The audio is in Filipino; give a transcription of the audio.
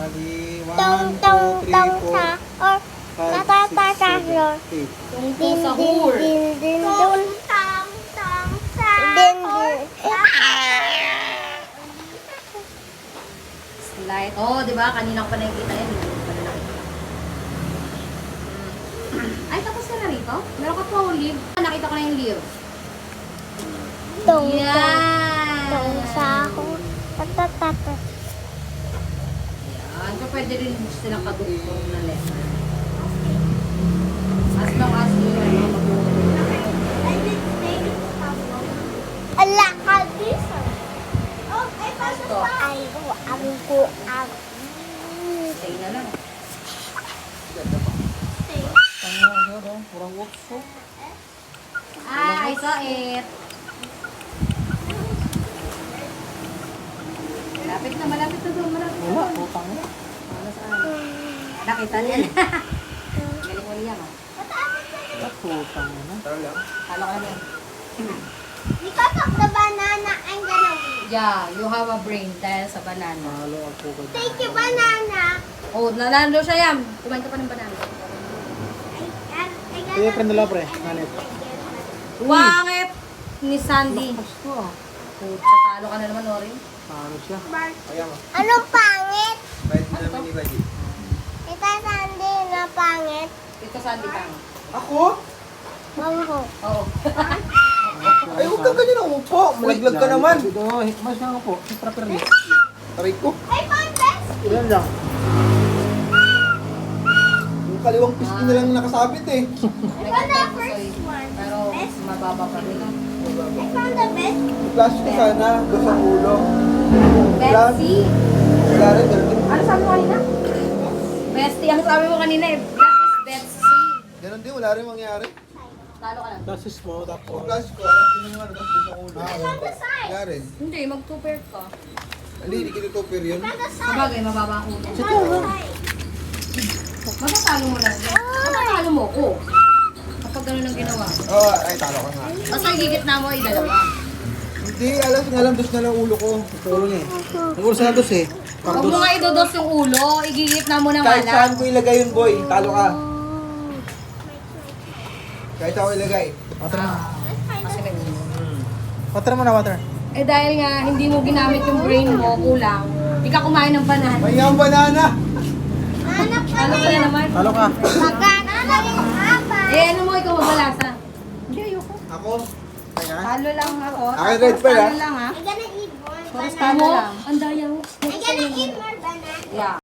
di Tong 1, tong 2, 3, tong 4, sa or 5, tatatatayo. 6, 7, 8. Tungtong Din sa din hur. din din dun. Tong tong sa Din din. Slide. Oh, di ba? Kanina ko pa nakikita yan. Hindi ko pa na nakikita. Ay, tapos ka na rito? Meron ka pa olive. Nakita ko na yung live. Tong Yan. tong sa ako. Tatatatat. Yan. So, pwede rin silang kadugtong na letter. As long as you are Ala ka this. Oh, ay, pasok Ito. pa. Ay ko ang. Stay na lang. Kurang workshop. I saw it. Malapit na doon. Malapit na Wala, doon. utang na. Ano saan? Nakita niya na. Galing mo niya, ma. Wala, utang na. Tara lang. Halo ka na yan. Because of the banana, I'm gonna win. Yeah, you have a brain dahil sa banana. Mahalo ako ka. Take your banana. Oh, nanalo siya yan. Kumain ka pa ng banana. Kaya pre nila pre. Nanit. Wangit ni Sandy. Lakas to ah. Pucha, talo ka na naman, Orin. Ano siya? Ayan mo. Anong pangit? Bait na naman ni Baji. Ita Sandy na pangit. Ito Sandy pang. Ako? Bangko. Oo. Ay, huwag kang ganyan umupo. Malaglag ka naman. Dito, hikmas nga po. Sipra perli. Aray ko. Ay, found best. Yan lang. Yung kaliwang pisngi na lang nakasabit eh. I found the first one. Pero mababa pa rin. I found the best. Flash ko sana. Doon sa ulo. Betsy. Wala rin, ganun. Ano sabi mo kanina? Bestie. Ang sabi mo kanina eh. That is Betsy. Ganun din, wala rin mangyari. Talo ka lang. Tasis mo, Kung tapos. flash ko, alam ko yung ano, doon sa ulo. Wala rin. Hindi, mag-2-pair ka. Hindi, hindi kita topper yun. Sabagay, mababa ang ulo. Matatalo mo lang. Matatalo mo ko. Kapag gano'n ang ginawa. Oo, ay, talo ka nga. Basta igigit na mo ay dalawa. Hindi, alam ko nga lang, dos na lang ulo ko. Ulo niya eh. Nag-ulo sa dos eh. Huwag mo nga idodos yung ulo. Igigit na mo na nga Kahit saan lang. ko ilagay yun, boy. Talo ka. Kahit ako ilagay. Water mo. Kasi may ulo. Water mo na, water. Eh dahil nga hindi mo ginamit yung brain mo, kulang. Hindi ka kumain ng banana. May ang banana. Anak ka Ano ka na naman? Talo ka. Magkano na yung haba? Eh ano mo ikaw mabalasa? Hindi ayoko. Ako. Ayan. Talo lang ako. Akin red pearl, Talo ah. lang ha. I'm gonna eat more Tapos banana. talo lang. Ang daya mo. I'm gonna eat more banana. Yeah.